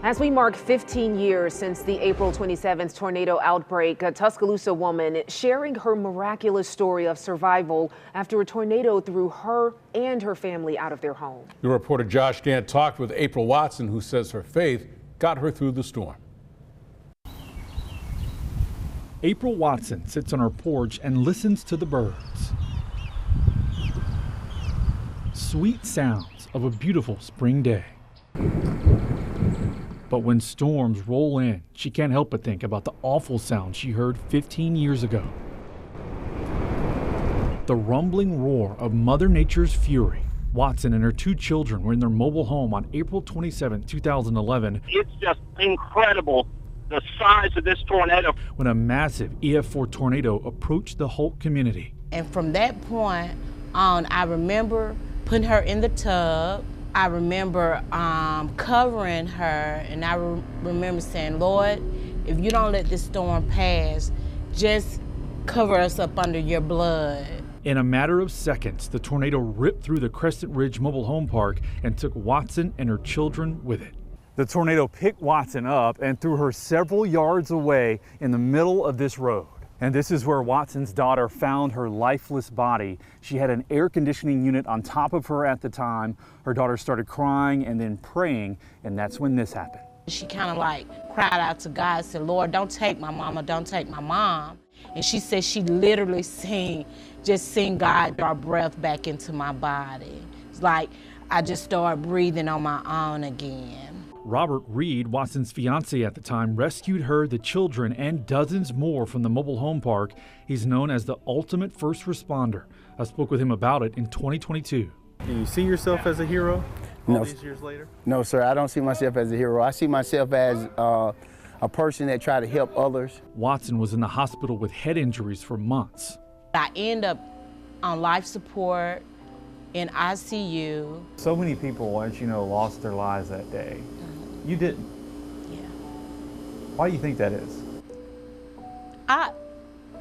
As we mark 15 years since the April 27th tornado outbreak, a Tuscaloosa woman sharing her miraculous story of survival after a tornado threw her and her family out of their home. Your reporter Josh Gant talked with April Watson, who says her faith got her through the storm. April Watson sits on her porch and listens to the birds. Sweet sounds of a beautiful spring day. But when storms roll in, she can't help but think about the awful sound she heard 15 years ago. The rumbling roar of Mother Nature's fury. Watson and her two children were in their mobile home on April 27, 2011. It's just incredible, the size of this tornado. When a massive EF4 tornado approached the Holt community. And from that point on, I remember putting her in the tub. I remember covering her, and I remember saying, Lord, if you don't let this storm pass, just cover us up under your blood. In a matter of seconds, the tornado ripped through the Crescent Ridge Mobile Home Park and took Watson and her children with it. The tornado picked Watson up and threw her several yards away in the middle of this road. And this is where Watson's daughter found her lifeless body. She had an air conditioning unit on top of her at the time. Her daughter started crying and then praying, and that's when this happened. She kind of like cried out to God, said, Lord, don't take my mama, don't take my mom. And she said she literally seen God draw breath back into my body. It's like I just started breathing on my own again. Robert Reed, Watson's fiance at the time, rescued her, the children, and dozens more from the mobile home park. He's known as the ultimate first responder. I spoke with him about it in 2022. Do you see yourself as a hero all these years later? No, sir, I don't see myself as a hero. I see myself as a person that tried to help others. Watson was in the hospital with head injuries for months. I end up on life support in ICU. So many people, as you know, lost their lives that day. You didn't? Yeah. Why do you think that is?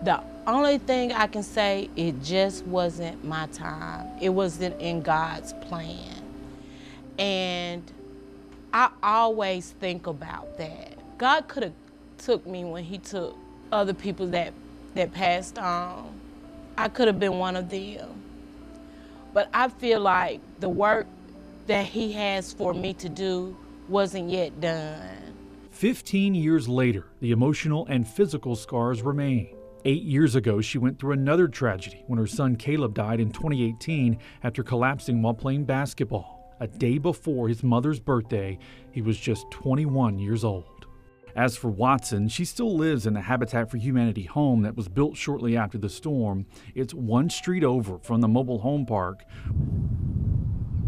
The only thing I can say, it just wasn't my time. It wasn't in God's plan. And I always think about that. God could have took me when he took other people that passed on. I could have been one of them. But I feel like the work that he has for me to do wasn't yet done. 15 years later, the emotional and physical scars remain. 8 years ago, she went through another tragedy when her son Caleb died in 2018 after collapsing while playing basketball. A day before his mother's birthday, he was just 21 years old. As for Watson, she still lives in the Habitat for Humanity home that was built shortly after the storm. It's one street over from the mobile home park,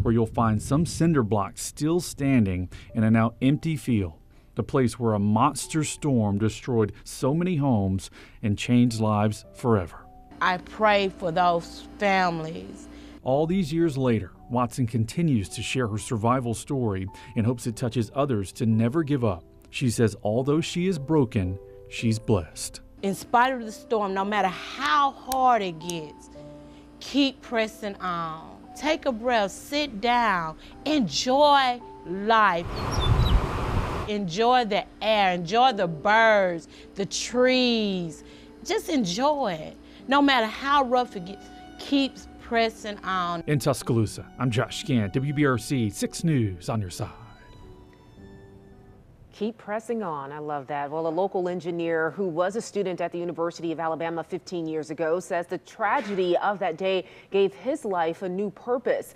where you'll find some cinder blocks still standing in a now empty field, the place where a monster storm destroyed so many homes and changed lives forever. I pray for those families. All these years later, Watson continues to share her survival story in hopes it touches others to never give up. She says although she is broken, she's blessed. In spite of the storm, no matter how hard it gets, keep pressing on. Take a breath, sit down, enjoy life. Enjoy the air, enjoy the birds, the trees. Just enjoy it. No matter how rough it gets, keep pressing on. In Tuscaloosa, I'm Josh Gant, WBRC 6 News on your side. Keep pressing on. I love that. Well, a local engineer who was a student at the University of Alabama 15 years ago says the tragedy of that day gave his life a new purpose.